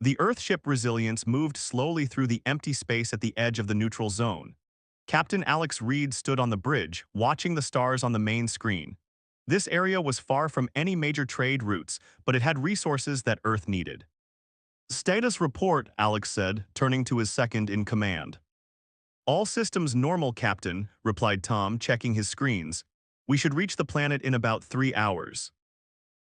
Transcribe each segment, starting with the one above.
The Earthship Resilience moved slowly through the empty space at the edge of the neutral zone. Captain Alex Reed stood on the bridge, watching the stars on the main screen. This area was far from any major trade routes, but it had resources that Earth needed. Status report, Alex said, turning to his second-in-command. All systems normal, Captain, replied Tom, checking his screens. We should reach the planet in about 3 hours.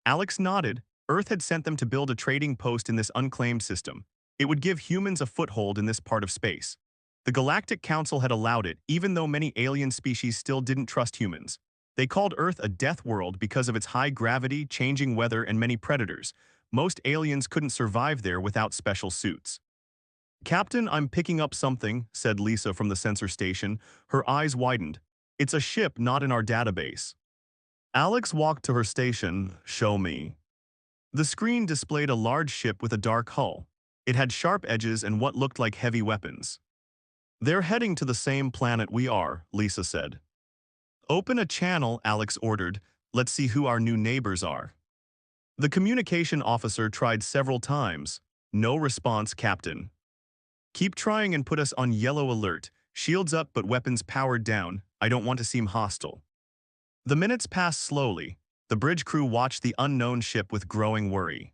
Alex nodded. Earth had sent them to build a trading post in this unclaimed system. It would give humans a foothold in this part of space. The Galactic Council had allowed it, even though many alien species still didn't trust humans. They called Earth a death world because of its high gravity, changing weather, and many predators. Most aliens couldn't survive there without special suits. Captain, I'm picking up something, said Lisa from the sensor station. Her eyes widened. It's a ship not in our database. Alex walked to her station. Show me. The screen displayed a large ship with a dark hull. It had sharp edges and what looked like heavy weapons. They're heading to the same planet we are, Lisa said. Open a channel, Alex ordered. Let's see who our new neighbors are. The communication officer tried several times. No response, Captain. Keep trying and put us on yellow alert. Shields up but weapons powered down. I don't want to seem hostile. The minutes passed slowly. The bridge crew watched the unknown ship with growing worry.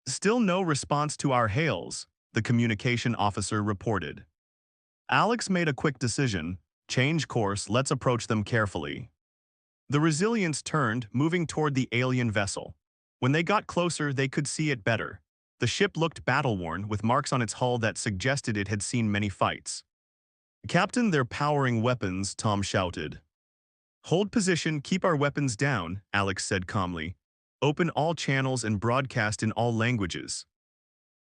Still no response to our hails, the communication officer reported. Alex made a quick decision. Change course, let's approach them carefully. The Resilience turned, moving toward the alien vessel. When they got closer, they could see it better. The ship looked battle-worn, with marks on its hull that suggested it had seen many fights. Captain, they're powering weapons, Tom shouted. Hold position, keep our weapons down, Alex said calmly. Open all channels and broadcast in all languages.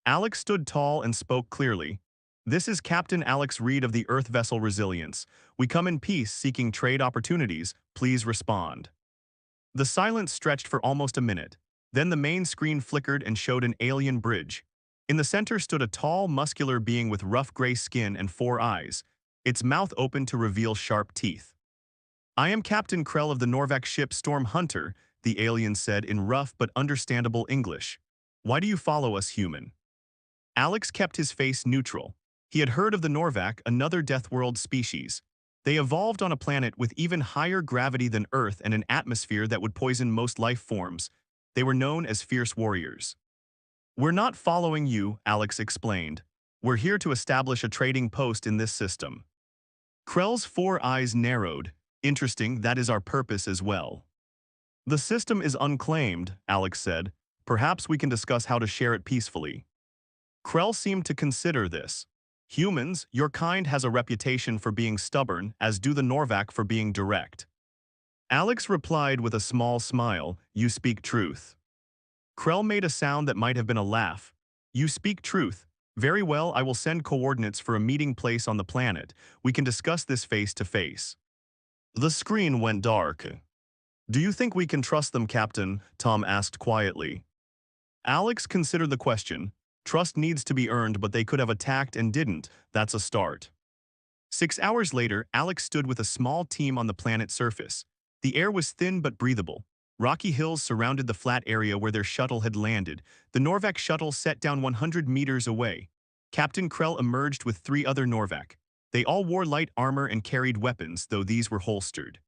Alex stood tall and spoke clearly. This is Captain Alex Reed of the Earth vessel Resilience. We come in peace seeking trade opportunities. Please respond. The silence stretched for almost a minute. Then the main screen flickered and showed an alien bridge. In the center stood a tall, muscular being with rough gray skin and 4 eyes, its mouth open to reveal sharp teeth. I am Captain Krell of the Norvac ship Storm Hunter, the alien said in rough but understandable English. Why do you follow us, human? Alex kept his face neutral. He had heard of the Norvac, another Death World species. They evolved on a planet with even higher gravity than Earth and an atmosphere that would poison most life forms. They were known as fierce warriors. We're not following you, Alex explained. We're here to establish a trading post in this system. Krell's 4 eyes narrowed. Interesting, that is our purpose as well. The system is unclaimed, Alex said. Perhaps we can discuss how to share it peacefully. Krell seemed to consider this. Humans, your kind has a reputation for being stubborn, as do the Norvac for being direct. Alex replied with a small smile, you speak truth. Krell made a sound that might have been a laugh. You speak truth. Very well, I will send coordinates for a meeting place on the planet. We can discuss this face to face. The screen went dark. Do you think we can trust them, Captain? Tom asked quietly. Alex considered the question. Trust needs to be earned, but they could have attacked and didn't. That's a start. 6 hours later, Alex stood with a small team on the planet's surface. The air was thin but breathable. Rocky hills surrounded the flat area where their shuttle had landed. The Norvac shuttle set down 100 meters away. Captain Krell emerged with 3 other Norvac. They all wore light armor and carried weapons, though these were holstered.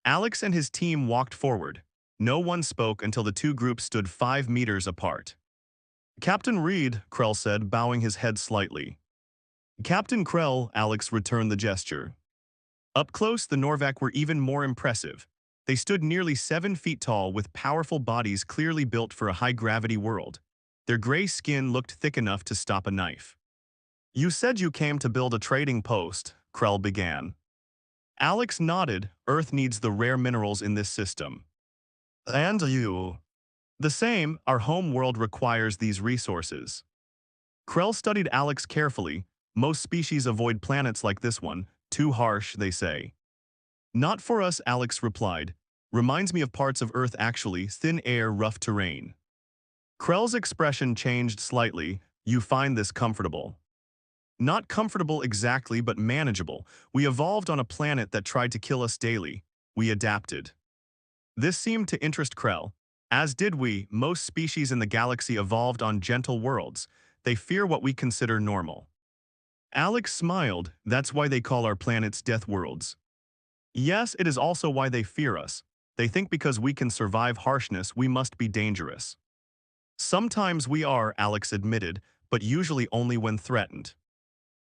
Alex and his team walked forward. No one spoke until the 2 groups stood 5 meters apart. Captain Reed, Krell said, bowing his head slightly. Captain Krell, Alex returned the gesture. Up close, the Norvac were even more impressive. They stood nearly 7 feet tall with powerful bodies clearly built for a high-gravity world. Their gray skin looked thick enough to stop a knife. You said you came to build a trading post, Krell began. Alex nodded. Earth needs the rare minerals in this system. And you? The same, our home world requires these resources. Krell studied Alex carefully. Most species avoid planets like this one. Too harsh, they say. Not for us, Alex replied. Reminds me of parts of Earth actually, thin air, rough terrain. Krell's expression changed slightly. You find this comfortable. Not comfortable exactly, but manageable. We evolved on a planet that tried to kill us daily. We adapted. This seemed to interest Krell. As did we, most species in the galaxy evolved on gentle worlds. They fear what we consider normal. Alex smiled. That's why they call our planets death worlds. Yes, it is also why they fear us. They think because we can survive harshness, we must be dangerous. Sometimes we are, Alex admitted, but usually only when threatened.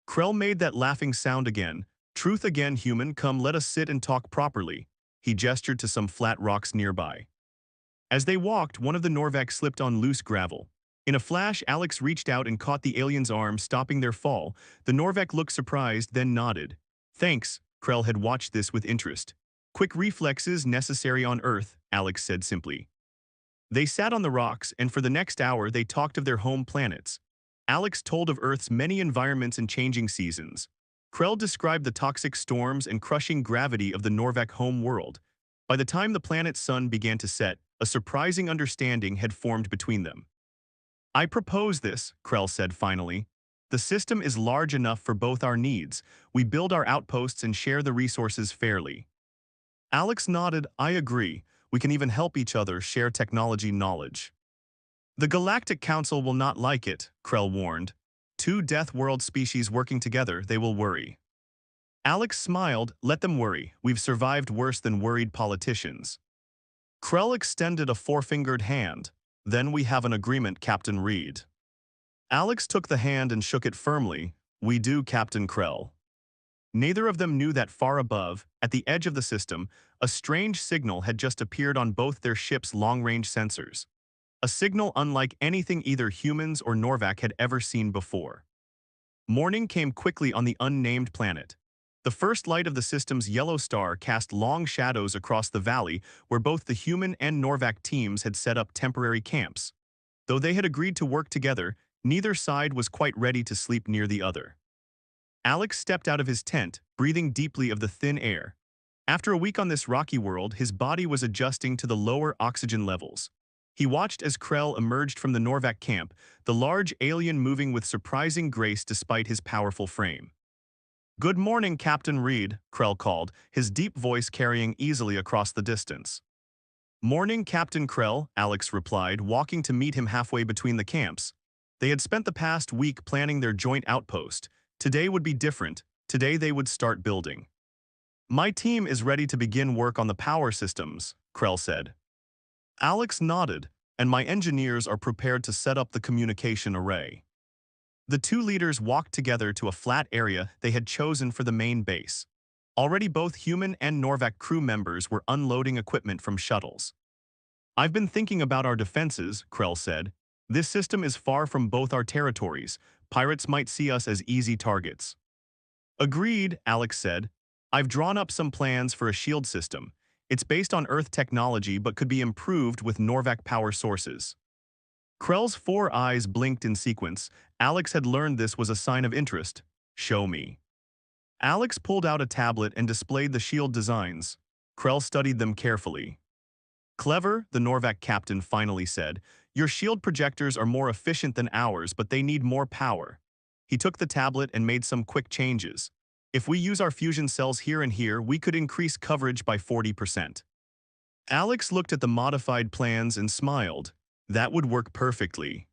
Krell made that laughing sound again. Truth again, human, come let us sit and talk properly. He gestured to some flat rocks nearby. As they walked, one of the Norvac slipped on loose gravel. In a flash, Alex reached out and caught the alien's arm, stopping their fall. The Norvac looked surprised, then nodded. Thanks, Krell had watched this with interest. Quick reflexes necessary on Earth, Alex said simply. They sat on the rocks, and for the next hour they talked of their home planets. Alex told of Earth's many environments and changing seasons. Krell described the toxic storms and crushing gravity of the Norvac home world. By the time the planet's sun began to set, a surprising understanding had formed between them. I propose this, Krell said finally. The system is large enough for both our needs. We build our outposts and share the resources fairly. Alex nodded. I agree. We can even help each other share technology knowledge. The Galactic Council will not like it, Krell warned. Two Death World species working together, they will worry. Alex smiled. Let them worry. We've survived worse than worried politicians. Krell extended a four-fingered hand. Then we have an agreement, Captain Reed. Alex took the hand and shook it firmly. We do, Captain Krell. Neither of them knew that far above, at the edge of the system, a strange signal had just appeared on both their ship's long-range sensors. A signal unlike anything either humans or Norvac had ever seen before. Morning came quickly on the unnamed planet. The first light of the system's yellow star cast long shadows across the valley where both the human and Norvac teams had set up temporary camps. Though they had agreed to work together, neither side was quite ready to sleep near the other. Alex stepped out of his tent, breathing deeply of the thin air. After a week on this rocky world, his body was adjusting to the lower oxygen levels. He watched as Krell emerged from the Norvac camp, the large alien moving with surprising grace despite his powerful frame. Good morning, Captain Reed, Krell called, his deep voice carrying easily across the distance. Morning, Captain Krell, Alex replied, walking to meet him halfway between the camps. They had spent the past week planning their joint outpost. Today would be different. Today they would start building. My team is ready to begin work on the power systems, Krell said. Alex nodded, and my engineers are prepared to set up the communication array. The two leaders walked together to a flat area they had chosen for the main base. Already both human and Norvac crew members were unloading equipment from shuttles. I've been thinking about our defenses, Krell said. This system is far from both our territories. Pirates might see us as easy targets. Agreed, Alex said. I've drawn up some plans for a shield system. It's based on Earth technology but could be improved with Norvac power sources. Krell's four eyes blinked in sequence. Alex had learned this was a sign of interest. Show me. Alex pulled out a tablet and displayed the shield designs. Krell studied them carefully. Clever, the Norvac captain finally said. Your shield projectors are more efficient than ours, but they need more power. He took the tablet and made some quick changes. If we use our fusion cells here and here, we could increase coverage by 40%. Alex looked at the modified plans and smiled. That would work perfectly.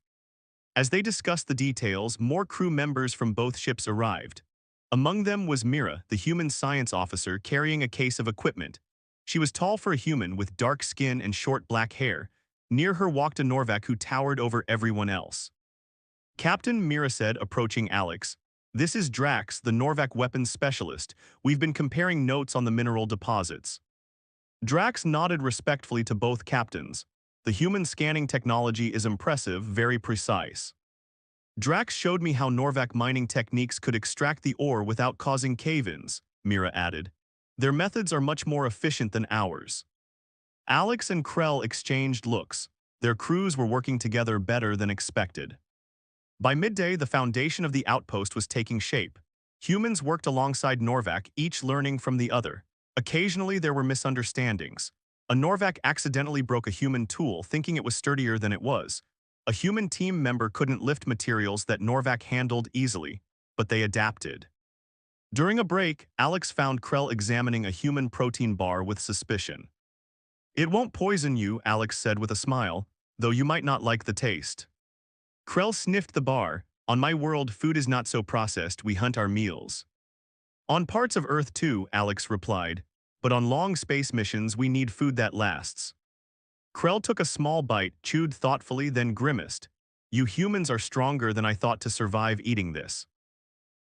As they discussed the details, more crew members from both ships arrived. Among them was Mira, the human science officer, carrying a case of equipment. She was tall for a human with dark skin and short black hair. Near her walked a Norvac who towered over everyone else. Captain, Mira said, approaching Alex. This is Drax, the Norvac weapons specialist. We've been comparing notes on the mineral deposits. Drax nodded respectfully to both captains. The human scanning technology is impressive, very precise. Drax showed me how Norvac mining techniques could extract the ore without causing cave-ins, Mira added. Their methods are much more efficient than ours. Alex and Krell exchanged looks. Their crews were working together better than expected. By midday, the foundation of the outpost was taking shape. Humans worked alongside Norvac, each learning from the other. Occasionally, there were misunderstandings. A Norvac accidentally broke a human tool, thinking it was sturdier than it was. A human team member couldn't lift materials that Norvac handled easily, but they adapted. During a break, Alex found Krell examining a human protein bar with suspicion. It won't poison you, Alex said with a smile, though you might not like the taste. Krell sniffed the bar. On my world, food is not so processed, we hunt our meals. On parts of Earth too, Alex replied, but on long space missions we need food that lasts. Krell took a small bite, chewed thoughtfully, then grimaced. You humans are stronger than I thought to survive eating this.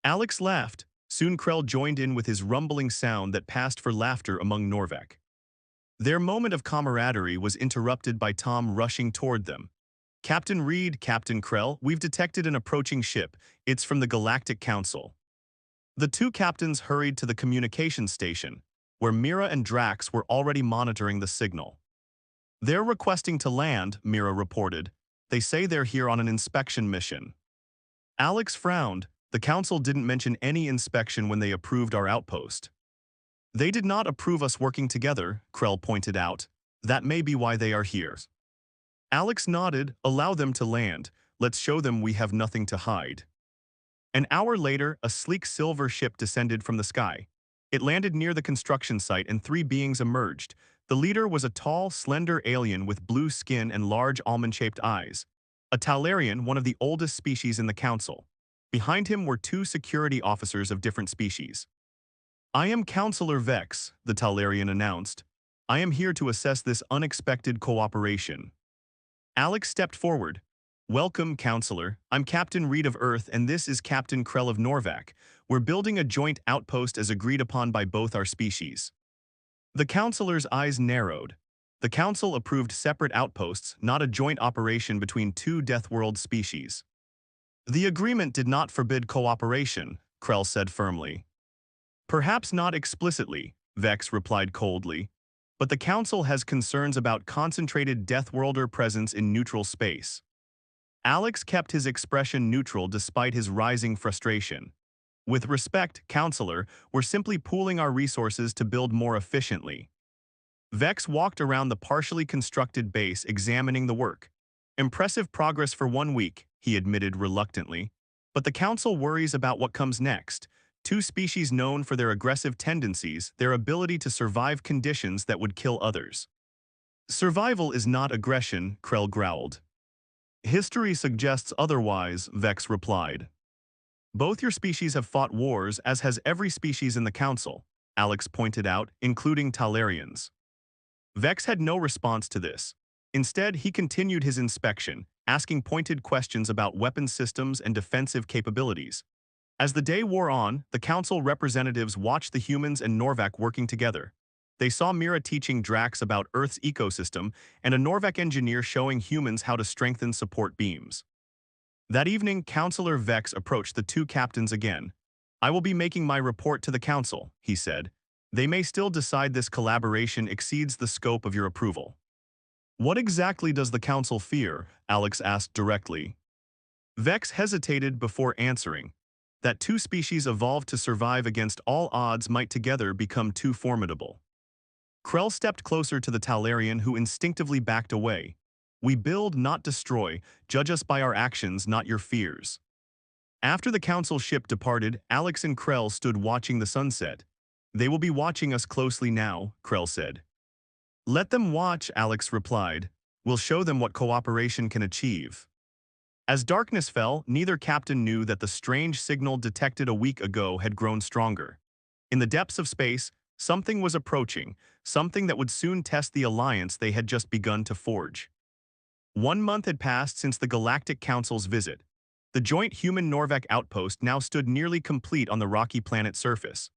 Alex laughed. Soon Krell joined in with his rumbling sound that passed for laughter among Norvak. Their moment of camaraderie was interrupted by Tom rushing toward them. Captain Reed, Captain Krell, we've detected an approaching ship. It's from the Galactic Council. The two captains hurried to the communications station, where Mira and Drax were already monitoring the signal. They're requesting to land, Mira reported. They say they're here on an inspection mission. Alex frowned. The council didn't mention any inspection when they approved our outpost. They did not approve us working together, Krell pointed out. That may be why they are here. Alex nodded. Allow them to land. Let's show them we have nothing to hide. An hour later, a sleek silver ship descended from the sky. It landed near the construction site and three beings emerged. The leader was a tall, slender alien with blue skin and large almond-shaped eyes. A Talarian, one of the oldest species in the council. Behind him were two security officers of different species. I am Counselor Vex, the Talarian announced. I am here to assess this unexpected cooperation. Alex stepped forward. Welcome, Counselor. I'm Captain Reed of Earth and this is Captain Krell of Norvak. We're building a joint outpost as agreed upon by both our species. The Counselor's eyes narrowed. The Council approved separate outposts, not a joint operation between two Deathworld species. The agreement did not forbid cooperation, Krell said firmly. Perhaps not explicitly, Vex replied coldly, but the Council has concerns about concentrated Deathworlder presence in neutral space. Alex kept his expression neutral despite his rising frustration. With respect, Counselor, we're simply pooling our resources to build more efficiently. Vex walked around the partially constructed base examining the work. Impressive progress for 1 week, he admitted reluctantly. But the Council worries about what comes next. Two species known for their aggressive tendencies, their ability to survive conditions that would kill others. Survival is not aggression, Krell growled. History suggests otherwise, Vex replied. Both your species have fought wars, as has every species in the Council, Alex pointed out, including Talarians. Vex had no response to this. Instead, he continued his inspection, asking pointed questions about weapon systems and defensive capabilities. As the day wore on, the Council representatives watched the humans and Norvak working together. They saw Mira teaching Drax about Earth's ecosystem and a Norvak engineer showing humans how to strengthen support beams. That evening, Counselor Vex approached the two captains again. I will be making my report to the Council, he said. They may still decide this collaboration exceeds the scope of your approval. What exactly does the Council fear? Alex asked directly. Vex hesitated before answering. That two species evolved to survive against all odds might together become too formidable. Krell stepped closer to the Talarian who instinctively backed away. We build, not destroy. Judge us by our actions, not your fears. After the Council ship departed, Alex and Krell stood watching the sunset. They will be watching us closely now, Krell said. Let them watch, Alex replied. We'll show them what cooperation can achieve. As darkness fell, neither captain knew that the strange signal detected a week ago had grown stronger. In the depths of space, something was approaching, something that would soon test the alliance they had just begun to forge. 1 month had passed since the Galactic Council's visit. The joint human-Norvak outpost now stood nearly complete on the rocky planet's surface.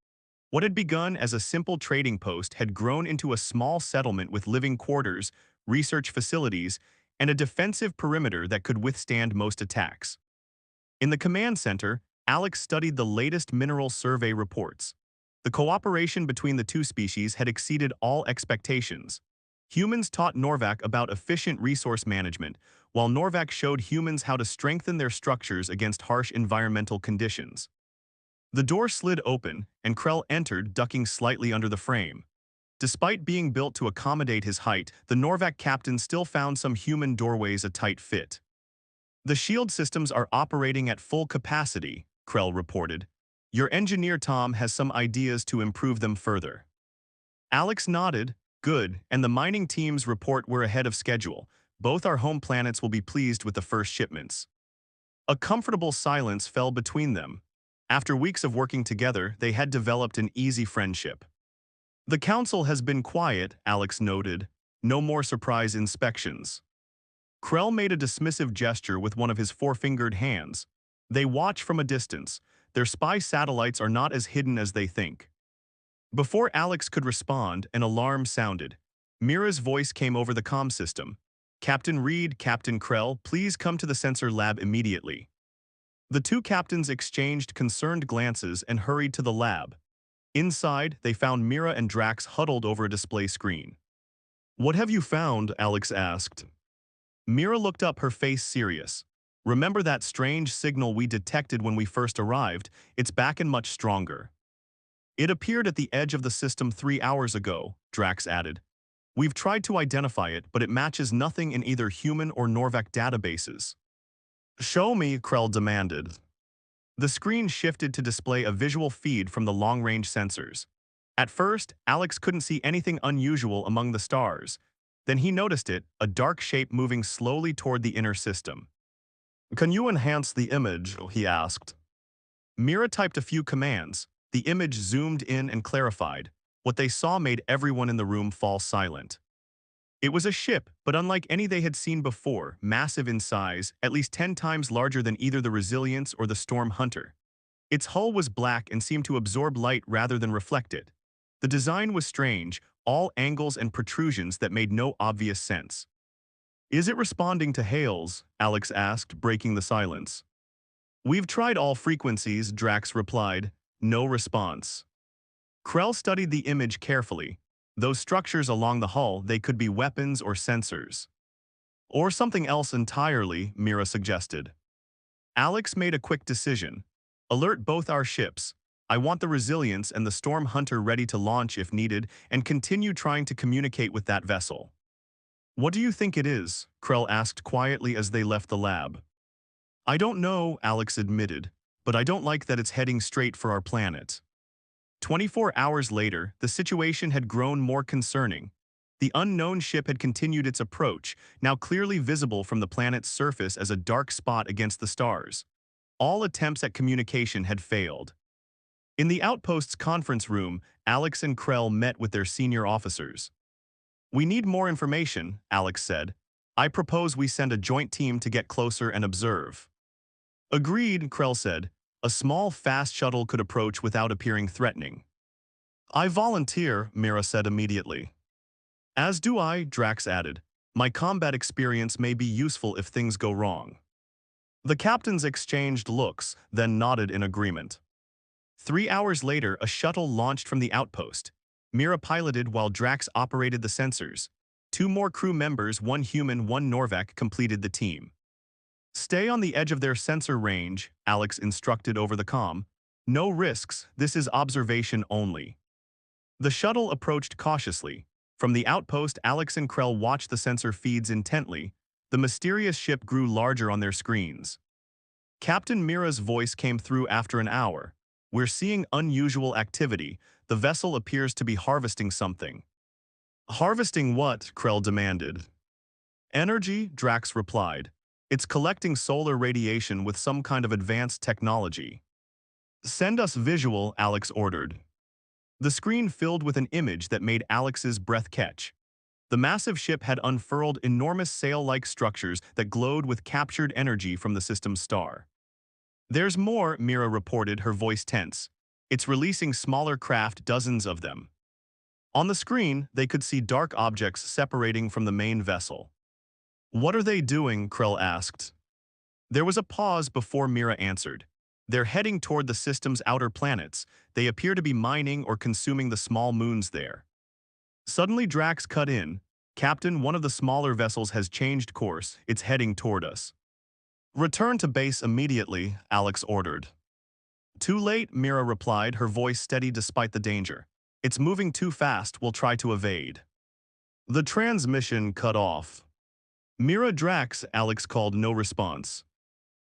What had begun as a simple trading post had grown into a small settlement with living quarters, research facilities, and a defensive perimeter that could withstand most attacks. In the command center, Alex studied the latest mineral survey reports. The cooperation between the two species had exceeded all expectations. Humans taught Norvak about efficient resource management, while Norvak showed humans how to strengthen their structures against harsh environmental conditions. The door slid open, and Krell entered, ducking slightly under the frame. Despite being built to accommodate his height, the Norvak captain still found some human doorways a tight fit. The shield systems are operating at full capacity, Krell reported. Your engineer Tom has some ideas to improve them further. Alex nodded. Good, and the mining team's report we're ahead of schedule. Both our home planets will be pleased with the first shipments. A comfortable silence fell between them. After weeks of working together, they had developed an easy friendship. The council has been quiet, Alex noted. No more surprise inspections. Krell made a dismissive gesture with one of his four-fingered hands. They watch from a distance. Their spy satellites are not as hidden as they think. Before Alex could respond, an alarm sounded. Mira's voice came over the comm system. Captain Reed, Captain Krell, please come to the sensor lab immediately. The two captains exchanged concerned glances and hurried to the lab. Inside, they found Mira and Drax huddled over a display screen. What have you found? Alex asked. Mira looked up, her face serious. Remember that strange signal we detected when we first arrived? It's back and much stronger. It appeared at the edge of the system 3 hours ago, Drax added. We've tried to identify it, but it matches nothing in either human or Norvec databases. Show me, Krell demanded. The screen shifted to display a visual feed from the long-range sensors. At first, Alex couldn't see anything unusual among the stars. Then he noticed it, a dark shape moving slowly toward the inner system. Can you enhance the image? He asked. Mira typed a few commands. The image zoomed in and clarified. What they saw made everyone in the room fall silent. It was a ship, but unlike any they had seen before, massive in size, at least 10 times larger than either the Resilience or the Storm Hunter. Its hull was black and seemed to absorb light rather than reflect it. The design was strange, all angles and protrusions that made no obvious sense. Is it responding to hails? Alex asked, breaking the silence. We've tried all frequencies, Drax replied. No response. Krell studied the image carefully. Those structures along the hull, they could be weapons or sensors. Or something else entirely, Mira suggested. Alex made a quick decision. Alert both our ships. I want the Resilience and the Storm Hunter ready to launch if needed and continue trying to communicate with that vessel. What do you think it is? Krell asked quietly as they left the lab. I don't know, Alex admitted, but I don't like that it's heading straight for our planet. 24 hours later, the situation had grown more concerning. The unknown ship had continued its approach, now clearly visible from the planet's surface as a dark spot against the stars. All attempts at communication had failed. In the outpost's conference room, Alex and Krell met with their senior officers. We need more information, Alex said. I propose we send a joint team to get closer and observe. Agreed, Krell said. A small, fast shuttle could approach without appearing threatening. I volunteer, Mira said immediately. As do I, Drax added. My combat experience may be useful if things go wrong. The captains exchanged looks, then nodded in agreement. 3 hours later, a shuttle launched from the outpost. Mira piloted while Drax operated the sensors. 2 more crew members, 1 human, 1 Norvec, completed the team. Stay on the edge of their sensor range, Alex instructed over the comm. No risks, this is observation only. The shuttle approached cautiously. From the outpost, Alex and Krell watched the sensor feeds intently. The mysterious ship grew larger on their screens. Captain Mira's voice came through after an hour. We're seeing unusual activity. The vessel appears to be harvesting something. Harvesting what? Krell demanded. Energy, Drax replied. It's collecting solar radiation with some kind of advanced technology. Send us visual, Alex ordered. The screen filled with an image that made Alex's breath catch. The massive ship had unfurled enormous sail-like structures that glowed with captured energy from the system's star. There's more, Mira reported, her voice tense. It's releasing smaller craft, dozens of them. On the screen, they could see dark objects separating from the main vessel. What are they doing? Krell asked. There was a pause before Mira answered. They're heading toward the system's outer planets. They appear to be mining or consuming the small moons there. Suddenly Drax cut in. Captain, one of the smaller vessels has changed course. It's heading toward us. Return to base immediately, Alex ordered. Too late, Mira replied, her voice steady despite the danger. It's moving too fast, we'll try to evade. The transmission cut off. Mira Drax, Alex called, no response.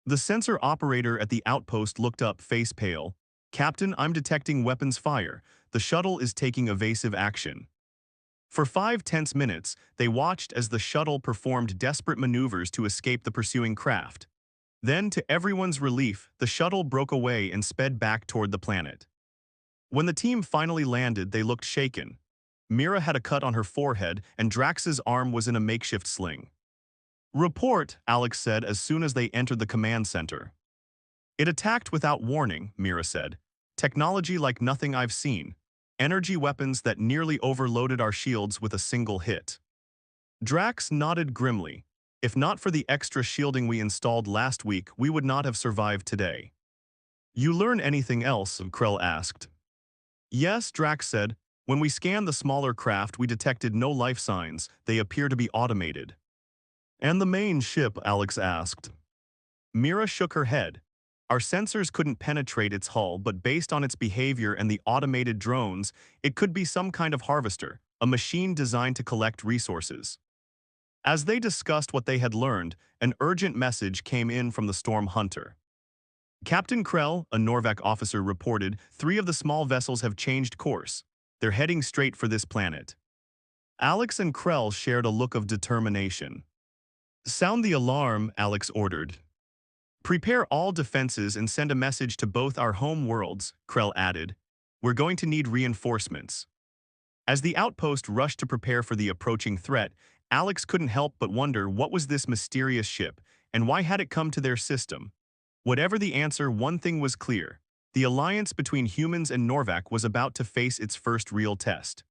The sensor operator at the outpost looked up, face pale. Captain, I'm detecting weapons fire. The shuttle is taking evasive action. For 5 tense minutes, they watched as the shuttle performed desperate maneuvers to escape the pursuing craft. Then, to everyone's relief, the shuttle broke away and sped back toward the planet. When the team finally landed, they looked shaken. Mira had a cut on her forehead, and Drax's arm was in a makeshift sling. "Report," Alex said as soon as they entered the command center. "It attacked without warning," Mira said. "Technology like nothing I've seen. Energy weapons that nearly overloaded our shields with a single hit." Drax nodded grimly. "If not for the extra shielding we installed last week, we would not have survived today." "You learn anything else?" Krell asked. "Yes," Drax said. "When we scanned the smaller craft, we detected no life signs. They appear to be automated." "And the main ship?" Alex asked. Mira shook her head. "Our sensors couldn't penetrate its hull, but based on its behavior and the automated drones, it could be some kind of harvester, a machine designed to collect resources." As they discussed what they had learned, an urgent message came in from the Storm Hunter. "Captain Krell," a Norvac officer reported, "3 of the small vessels have changed course. They're heading straight for this planet." Alex and Krell shared a look of determination. "Sound the alarm," Alex ordered. "Prepare all defenses and send a message to both our home worlds," Krell added. "We're going to need reinforcements." As the outpost rushed to prepare for the approaching threat, Alex couldn't help but wonder what was this mysterious ship, and why had it come to their system. Whatever the answer, one thing was clear. The alliance between humans and Norvac was about to face its first real test.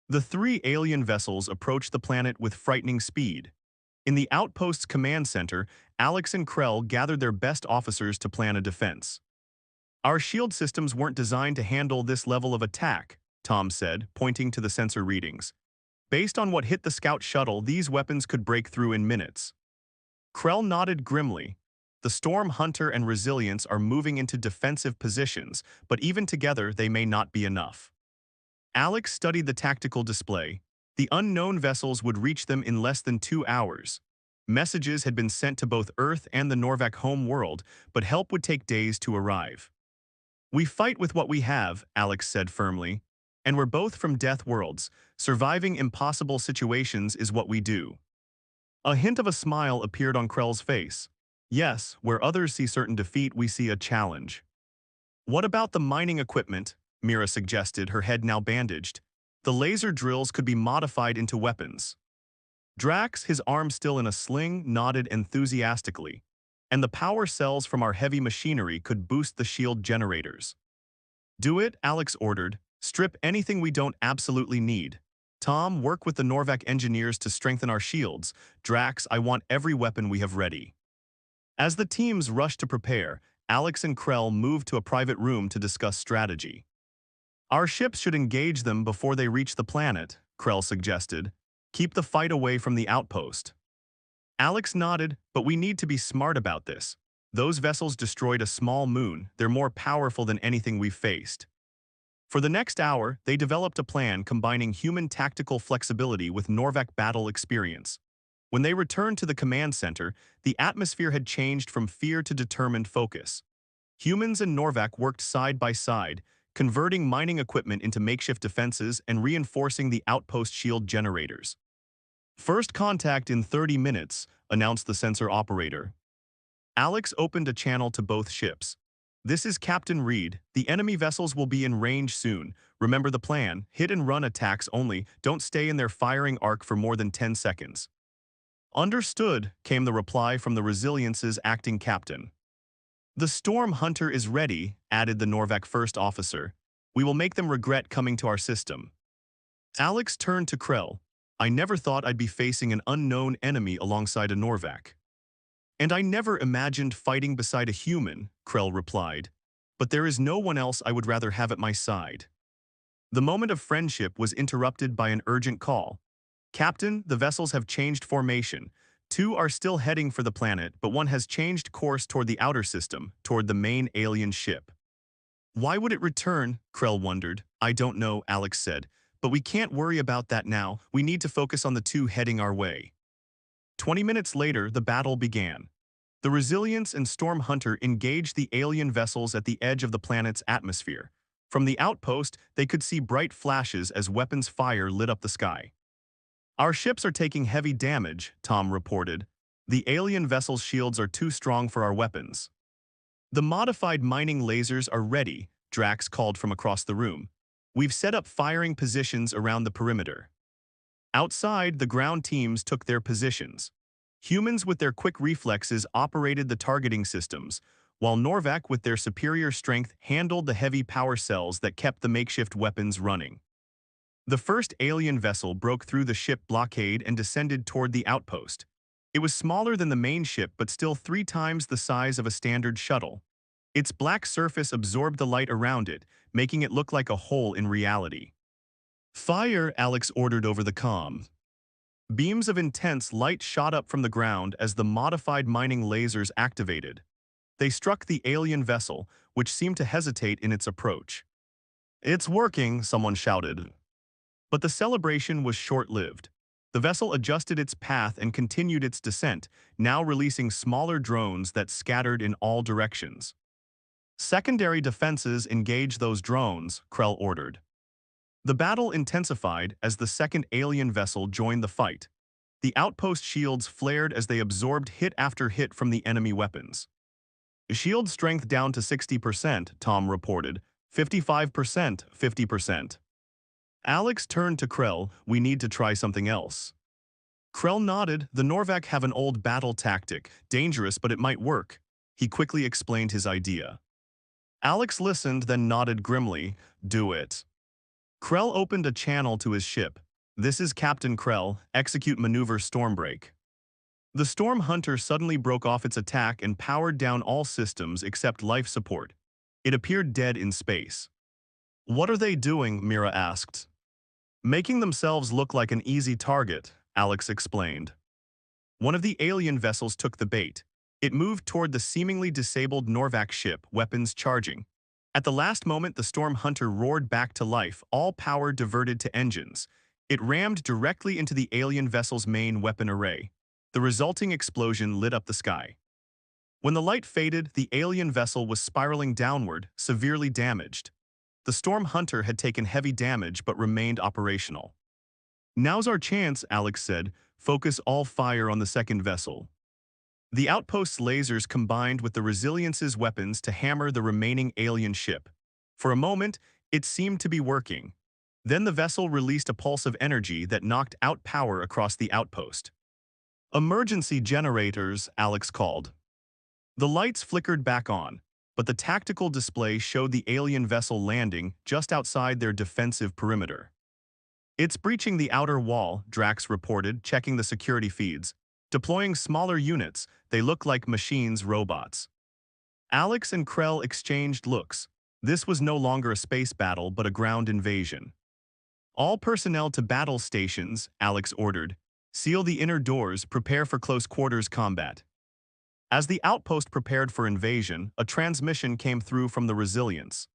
The 3 alien vessels approached the planet with frightening speed. In the outpost's command center, Alex and Krell gathered their best officers to plan a defense. "Our shield systems weren't designed to handle this level of attack," Tom said, pointing to the sensor readings. "Based on what hit the scout shuttle, these weapons could break through in minutes." Krell nodded grimly. "The Storm Hunter and Resilience are moving into defensive positions, but even together they may not be enough." Alex studied the tactical display. The unknown vessels would reach them in less than 2 hours. Messages had been sent to both Earth and the Norvac home world, but help would take days to arrive. "We fight with what we have," Alex said firmly. "And we're both from Death worlds. Surviving impossible situations is what we do." A hint of a smile appeared on Krell's face. "Yes, where others see certain defeat, we see a challenge." "What about the mining equipment?" Mira suggested, her head now bandaged. "The laser drills could be modified into weapons." Drax, his arm still in a sling, nodded enthusiastically. "And the power cells from our heavy machinery could boost the shield generators." "Do it," Alex ordered. "Strip anything we don't absolutely need. Tom, work with the Norvac engineers to strengthen our shields. Drax, I want every weapon we have ready." As the teams rushed to prepare, Alex and Krell moved to a private room to discuss strategy. "Our ships should engage them before they reach the planet," Krell suggested. "Keep the fight away from the outpost." Alex nodded, "But we need to be smart about this. Those vessels destroyed a small moon. They're more powerful than anything we've faced." For the next hour, they developed a plan combining human tactical flexibility with Norvac battle experience. When they returned to the command center, the atmosphere had changed from fear to determined focus. Humans and Norvac worked side by side, converting mining equipment into makeshift defenses and reinforcing the outpost shield generators. "First contact in 30 minutes, announced the sensor operator. Alex opened a channel to both ships. "This is Captain Reed. The enemy vessels will be in range soon. Remember the plan, hit and run attacks only, don't stay in their firing arc for more than 10 seconds. "Understood," came the reply from the Resilience's acting captain. "The Storm Hunter is ready," added the Norvac first officer. "We will make them regret coming to our system." Alex turned to Krell. "I never thought I'd be facing an unknown enemy alongside a Norvac." "And I never imagined fighting beside a human," Krell replied. "But there is no one else I would rather have at my side." The moment of friendship was interrupted by an urgent call. "Captain, the vessels have changed formation. 2 are still heading for the planet, but 1 has changed course toward the outer system, toward the main alien ship." "Why would it return?" Krell wondered. "I don't know," Alex said. "But we can't worry about that now. We need to focus on the 2 heading our way." 20 minutes later, the battle began. The Resilience and Storm Hunter engaged the alien vessels at the edge of the planet's atmosphere. From the outpost, they could see bright flashes as weapons fire lit up the sky. "Our ships are taking heavy damage," Tom reported. The alien vessel's shields are too strong for our weapons. The modified mining lasers are ready, Drax called from across the room. We've set up firing positions around the perimeter. Outside, the ground teams took their positions. Humans with their quick reflexes operated the targeting systems, while Norvac with their superior strength handled the heavy power cells that kept the makeshift weapons running. The first alien vessel broke through the ship blockade and descended toward the outpost. It was smaller than the main ship but still 3 times the size of a standard shuttle. Its black surface absorbed the light around it, making it look like a hole in reality. "Fire," Alex ordered over the comm. Beams of intense light shot up from the ground as the modified mining lasers activated. They struck the alien vessel, which seemed to hesitate in its approach. "It's working," someone shouted. But the celebration was short-lived. The vessel adjusted its path and continued its descent, now releasing smaller drones that scattered in all directions. "Secondary defenses engage those drones," Krell ordered. The battle intensified as the second alien vessel joined the fight. The outpost shields flared as they absorbed hit after hit from the enemy weapons. "Shield strength down to 60%, Tom reported. 55%, 50%. Alex turned to Krell. "We need to try something else." Krell nodded. "The Norvac have an old battle tactic. Dangerous, but it might work." He quickly explained his idea. Alex listened, then nodded grimly. "Do it." Krell opened a channel to his ship. "This is Captain Krell. Execute maneuver Stormbreak." The Storm Hunter suddenly broke off its attack and powered down all systems except life support. It appeared dead in space. "What are they doing?" Mira asked. "Making themselves look like an easy target," Alex explained. One of the alien vessels took the bait. It moved toward the seemingly disabled Norvac ship, weapons charging. At the last moment, the Storm Hunter roared back to life, all power diverted to engines. It rammed directly into the alien vessel's main weapon array. The resulting explosion lit up the sky. When the light faded, the alien vessel was spiraling downward, severely damaged. The Storm Hunter had taken heavy damage but remained operational. "Now's our chance," Alex said. "Focus all fire on the second vessel." The outpost's lasers combined with the Resilience's weapons to hammer the remaining alien ship. For a moment, it seemed to be working. Then the vessel released a pulse of energy that knocked out power across the outpost. "Emergency generators," Alex called. The lights flickered back on, but the tactical display showed the alien vessel landing just outside their defensive perimeter. "It's breaching the outer wall," Drax reported, checking the security feeds. "Deploying smaller units, they look like machines, robots." Alex and Krell exchanged looks. This was no longer a space battle but a ground invasion. "All personnel to battle stations," Alex ordered. "Seal the inner doors, prepare for close quarters combat." As the outpost prepared for invasion, a transmission came through from the Resilience.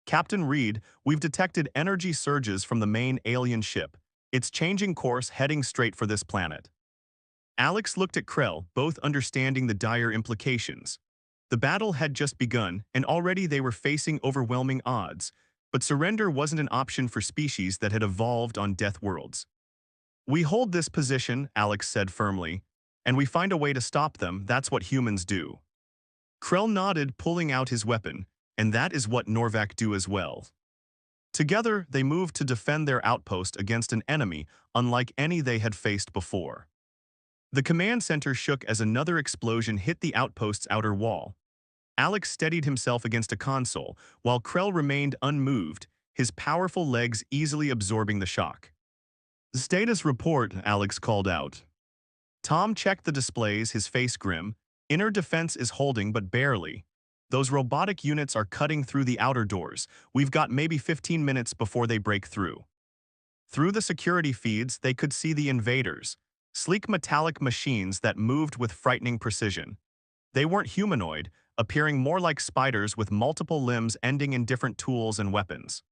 "Captain Reed, we've detected energy surges from the main alien ship. It's changing course, heading straight for this planet." Alex looked at Krell, both understanding the dire implications. The battle had just begun, and already they were facing overwhelming odds, but surrender wasn't an option for species that had evolved on death worlds. "We hold this position," Alex said firmly, "and we find a way to stop them. That's what humans do." Krell nodded, pulling out his weapon, "And that is what Norvac do as well." Together, they moved to defend their outpost against an enemy unlike any they had faced before. The command center shook as another explosion hit the outpost's outer wall. Alex steadied himself against a console, while Krell remained unmoved, his powerful legs easily absorbing the shock. "Status report," Alex called out. Tom checked the displays, his face grim. "Inner defense is holding, but barely. Those robotic units are cutting through the outer doors. We've got maybe 15 minutes before they break through." Through the security feeds, they could see the invaders. Sleek metallic machines that moved with frightening precision. They weren't humanoid, appearing more like spiders with multiple limbs ending in different tools and weapons.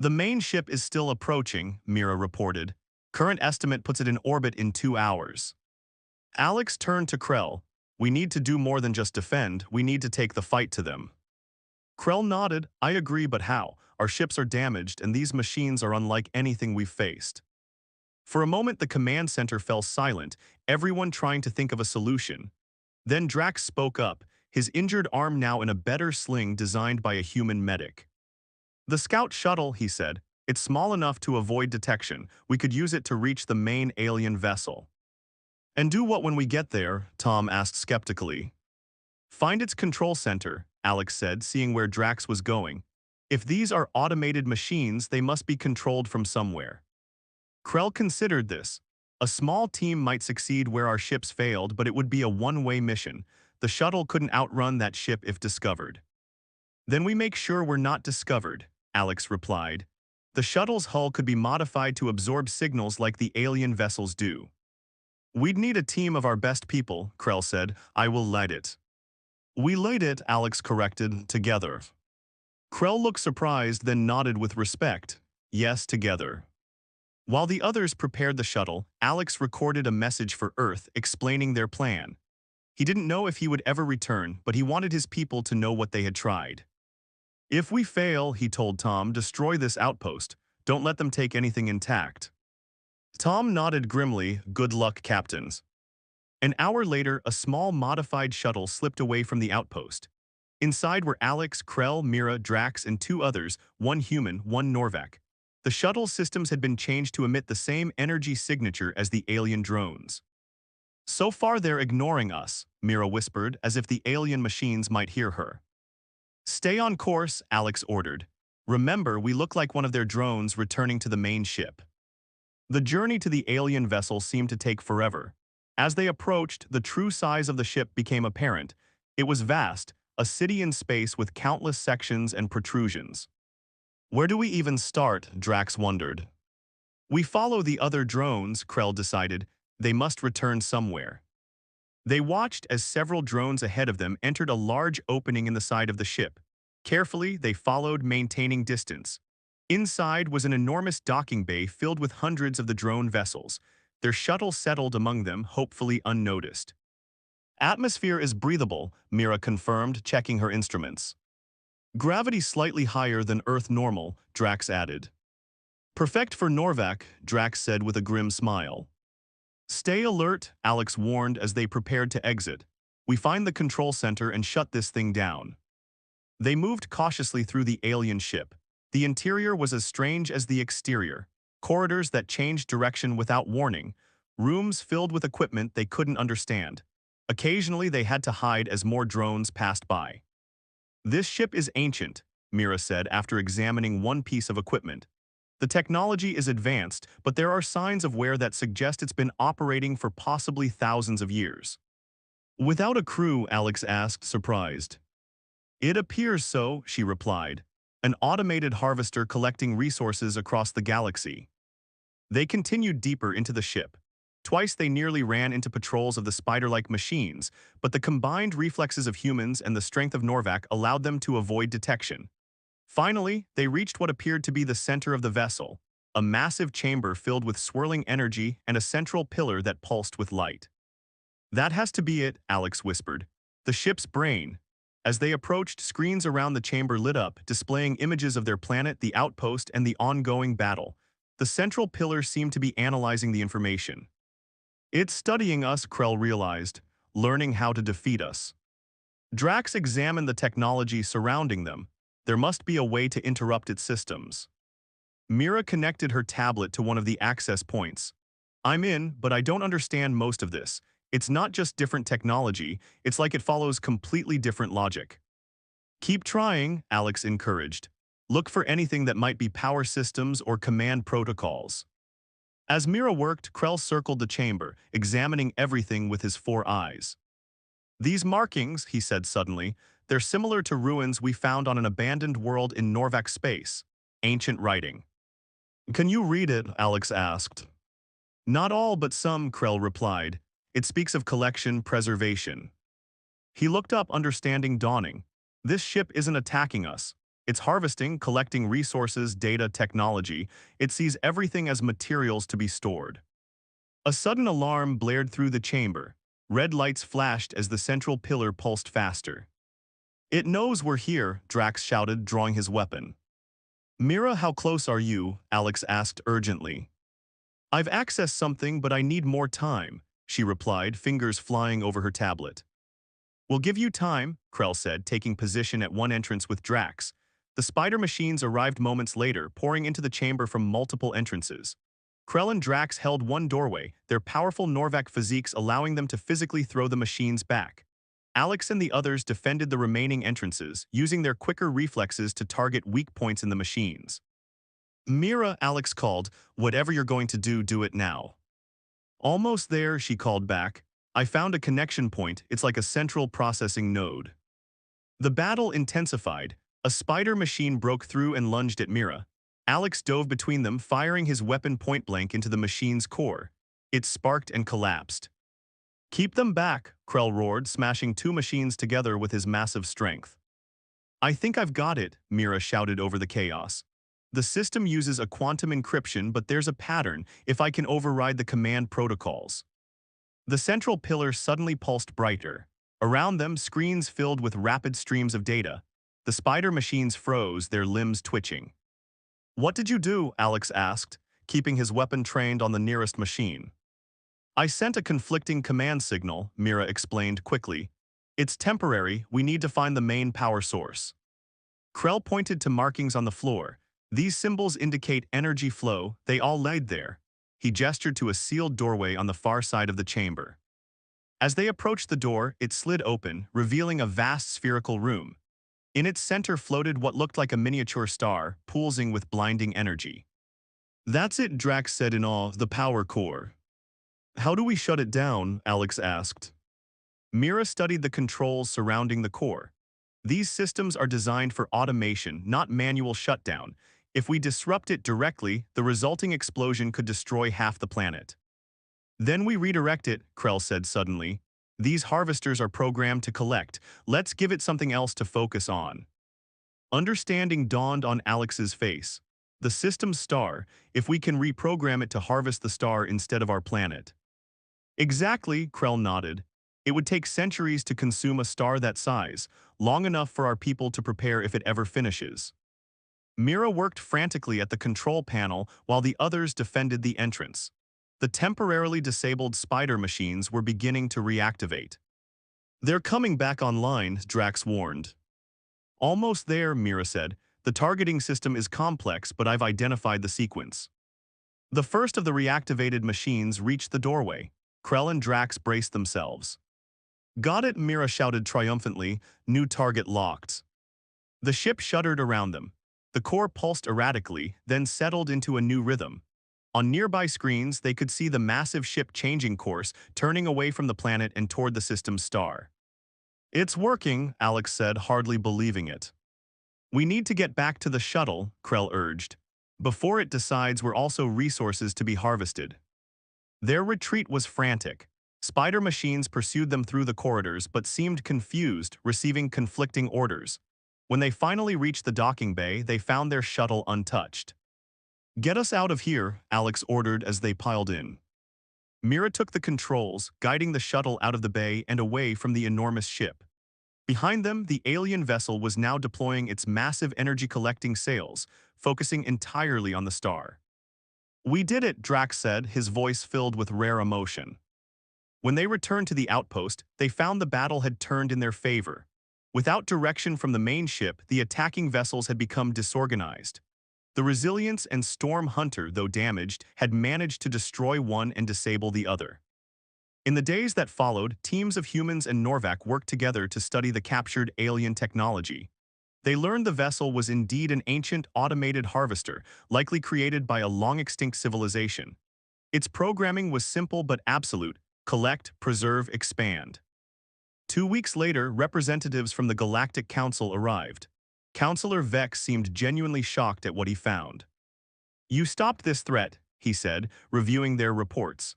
"The main ship is still approaching," Mira reported. "Current estimate puts it in orbit in 2 hours." Alex turned to Krell. "We need to do more than just defend, we need to take the fight to them." Krell nodded. "I agree, but how? Our ships are damaged and these machines are unlike anything we've faced." For a moment, the command center fell silent, everyone trying to think of a solution. Then Drax spoke up, his injured arm now in a better sling designed by a human medic. "The scout shuttle," he said. "It's small enough to avoid detection. We could use it to reach the main alien vessel." "And do what when we get there?" Tom asked skeptically. "Find its control center," Alex said, seeing where Drax was going. "If these are automated machines, they must be controlled from somewhere." Krell considered this. A small team might succeed where our ships failed, but it would be a one-way mission. The shuttle couldn't outrun that ship if discovered. "Then we make sure we're not discovered," Alex replied. "The shuttle's hull could be modified to absorb signals like the alien vessels do." "We'd need a team of our best people," Krell said. "I will lead it." "We lead it," Alex corrected, "together." Krell looked surprised, then nodded with respect. "Yes, together." While the others prepared the shuttle, Alex recorded a message for Earth explaining their plan. He didn't know if he would ever return, but he wanted his people to know what they had tried. "If we fail," he told Tom, "destroy this outpost. Don't let them take anything intact." Tom nodded grimly. "Good luck, captains." An hour later, a small modified shuttle slipped away from the outpost. Inside were Alex, Krell, Mira, Drax, and two others, one human, one Norvac. The shuttle systems had been changed to emit the same energy signature as the alien drones. "So far they're ignoring us," Mira whispered, as if the alien machines might hear her. "Stay on course," Alex ordered. "Remember, we look like one of their drones returning to the main ship." The journey to the alien vessel seemed to take forever. As they approached, the true size of the ship became apparent. It was vast, a city in space with countless sections and protrusions. "Where do we even start?" Drax wondered. "We follow the other drones," Krell decided. "They must return somewhere." They watched as several drones ahead of them entered a large opening in the side of the ship. Carefully, they followed, maintaining distance. Inside was an enormous docking bay filled with hundreds of the drone vessels. Their shuttle settled among them, hopefully unnoticed. "Atmosphere is breathable," Mira confirmed, checking her instruments. "Gravity slightly higher than Earth normal," Drax added. "Perfect for Norvac," Drax said with a grim smile. "Stay alert," Alex warned as they prepared to exit. "We find the control center and shut this thing down." They moved cautiously through the alien ship. The interior was as strange as the exterior. Corridors that changed direction without warning. Rooms filled with equipment they couldn't understand. Occasionally they had to hide as more drones passed by. "This ship is ancient," Mira said after examining one piece of equipment. "The technology is advanced, but there are signs of wear that suggest it's been operating for possibly thousands of years." "Without a crew?" Alex asked, surprised. "It appears so," she replied. "An automated harvester collecting resources across the galaxy." They continued deeper into the ship. Twice they nearly ran into patrols of the spider-like machines, but the combined reflexes of humans and the strength of Norvac allowed them to avoid detection. Finally, they reached what appeared to be the center of the vessel, a massive chamber filled with swirling energy and a central pillar that pulsed with light. "That has to be it," Alex whispered. "The ship's brain." As they approached, screens around the chamber lit up, displaying images of their planet, the outpost, and the ongoing battle. The central pillar seemed to be analyzing the information. "It's studying us," Krell realized, "learning how to defeat us." Drax examined the technology surrounding them. There must be a way to interrupt its systems. Mira connected her tablet to one of the access points. "I'm in, but I don't understand most of this. It's not just different technology, it's like it follows completely different logic." "Keep trying," Alex encouraged. "Look for anything that might be power systems or command protocols." As Mira worked, Krell circled the chamber, examining everything with his four eyes. "These markings," he said suddenly, "they're similar to ruins we found on an abandoned world in Norvac space. Ancient writing." "Can you read it?" Alex asked. "Not all but some," Krell replied. "It speaks of collection, preservation." He looked up, understanding dawning. "This ship isn't attacking us. It's harvesting, collecting resources, data, technology. It sees everything as materials to be stored." A sudden alarm blared through the chamber. Red lights flashed as the central pillar pulsed faster. "It knows we're here," Drax shouted, drawing his weapon. "Mira, how close are you?" Alex asked urgently. I've accessed something, but I need more time, she replied, fingers flying over her tablet. We'll give you time, Krell said, taking position at one entrance with Drax. The spider machines arrived moments later, pouring into the chamber from multiple entrances. Krell and Drax held one doorway, their powerful Norvac physiques allowing them to physically throw the machines back. Alex and the others defended the remaining entrances, using their quicker reflexes to target weak points in the machines. Mira, Alex called, whatever you're going to do, do it now. Almost there, she called back. I found a connection point, it's like a central processing node. The battle intensified. A spider machine broke through and lunged at Mira. Alex dove between them, firing his weapon point-blank into the machine's core. It sparked and collapsed. Keep them back, Krell roared, smashing two machines together with his massive strength. I think I've got it, Mira shouted over the chaos. The system uses a quantum encryption, but there's a pattern if I can override the command protocols. The central pillar suddenly pulsed brighter. Around them, screens filled with rapid streams of data. The spider machines froze, their limbs twitching. What did you do? Alex asked, keeping his weapon trained on the nearest machine. I sent a conflicting command signal, Mira explained quickly. It's temporary, we need to find the main power source. Krell pointed to markings on the floor. These symbols indicate energy flow, they all laid there. He gestured to a sealed doorway on the far side of the chamber. As they approached the door, it slid open, revealing a vast spherical room. In its center floated what looked like a miniature star, pulsing with blinding energy. That's it, Drax said in awe, the power core. How do we shut it down? Alex asked. Mira studied the controls surrounding the core. These systems are designed for automation, not manual shutdown. If we disrupt it directly, the resulting explosion could destroy half the planet. Then we redirect it, Krell said suddenly. These harvesters are programmed to collect. Let's give it something else to focus on. Understanding dawned on Alex's face. The system's star, if we can reprogram it to harvest the star instead of our planet. Exactly, Krell nodded. It would take centuries to consume a star that size, long enough for our people to prepare if it ever finishes. Mira worked frantically at the control panel while the others defended the entrance. The temporarily disabled spider machines were beginning to reactivate. They're coming back online, Drax warned. Almost there, Mira said. The targeting system is complex, but I've identified the sequence. The first of the reactivated machines reached the doorway. Krell and Drax braced themselves. Got it, Mira shouted triumphantly, new target locked. The ship shuddered around them. The core pulsed erratically, then settled into a new rhythm. On nearby screens, they could see the massive ship changing course, turning away from the planet and toward the system's star. It's working, Alex said, hardly believing it. We need to get back to the shuttle, Krell urged. Before it decides we're also resources to be harvested. Their retreat was frantic. Spider machines pursued them through the corridors but seemed confused, receiving conflicting orders. When they finally reached the docking bay, they found their shuttle untouched. Get us out of here, Alex ordered as they piled in. Mira took the controls, guiding the shuttle out of the bay and away from the enormous ship. Behind them, the alien vessel was now deploying its massive energy-collecting sails, focusing entirely on the star. We did it, Drax said, his voice filled with rare emotion. When they returned to the outpost, they found the battle had turned in their favor. Without direction from the main ship, the attacking vessels had become disorganized. The Resilience and Storm Hunter, though damaged, had managed to destroy one and disable the other. In the days that followed, teams of humans and Norvac worked together to study the captured alien technology. They learned the vessel was indeed an ancient automated harvester, likely created by a long-extinct civilization. Its programming was simple but absolute: collect, preserve, expand. 2 weeks later, representatives from the Galactic Council arrived. Counselor Vex seemed genuinely shocked at what he found. You stopped this threat, he said, reviewing their reports.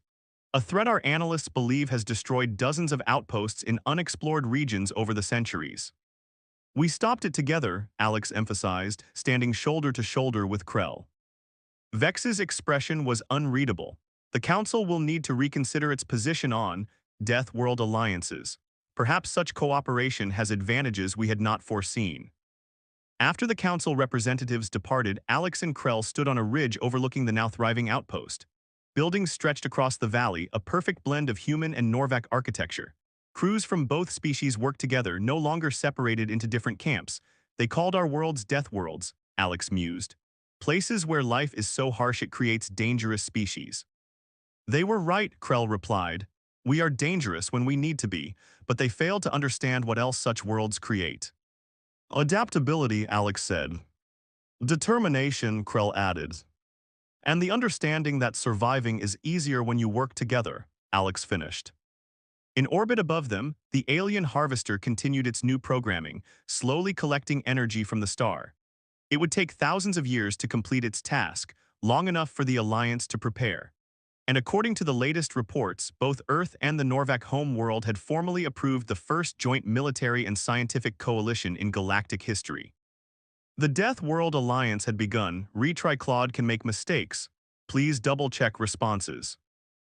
A threat our analysts believe has destroyed dozens of outposts in unexplored regions over the centuries. We stopped it together, Alex emphasized, standing shoulder to shoulder with Krell. Vex's expression was unreadable. The Council will need to reconsider its position on Death World alliances. Perhaps such cooperation has advantages we had not foreseen. After the Council representatives departed, Alex and Krell stood on a ridge overlooking the now thriving outpost. Buildings stretched across the valley, a perfect blend of human and Norvac architecture. Crews from both species worked together, no longer separated into different camps. They called our worlds death worlds, Alex mused. Places where life is so harsh it creates dangerous species. They were right, Krell replied. We are dangerous when we need to be, but they failed to understand what else such worlds create. Adaptability, Alex said. Determination, Krell added. And the understanding that surviving is easier when you work together, Alex finished. In orbit above them, the alien harvester continued its new programming, slowly collecting energy from the star. It would take thousands of years to complete its task, long enough for the Alliance to prepare. And according to the latest reports, both Earth and the Norvac home world had formally approved the first joint military and scientific coalition in galactic history. The Death World Alliance had begun. Retry Claude can make mistakes. Please double-check responses.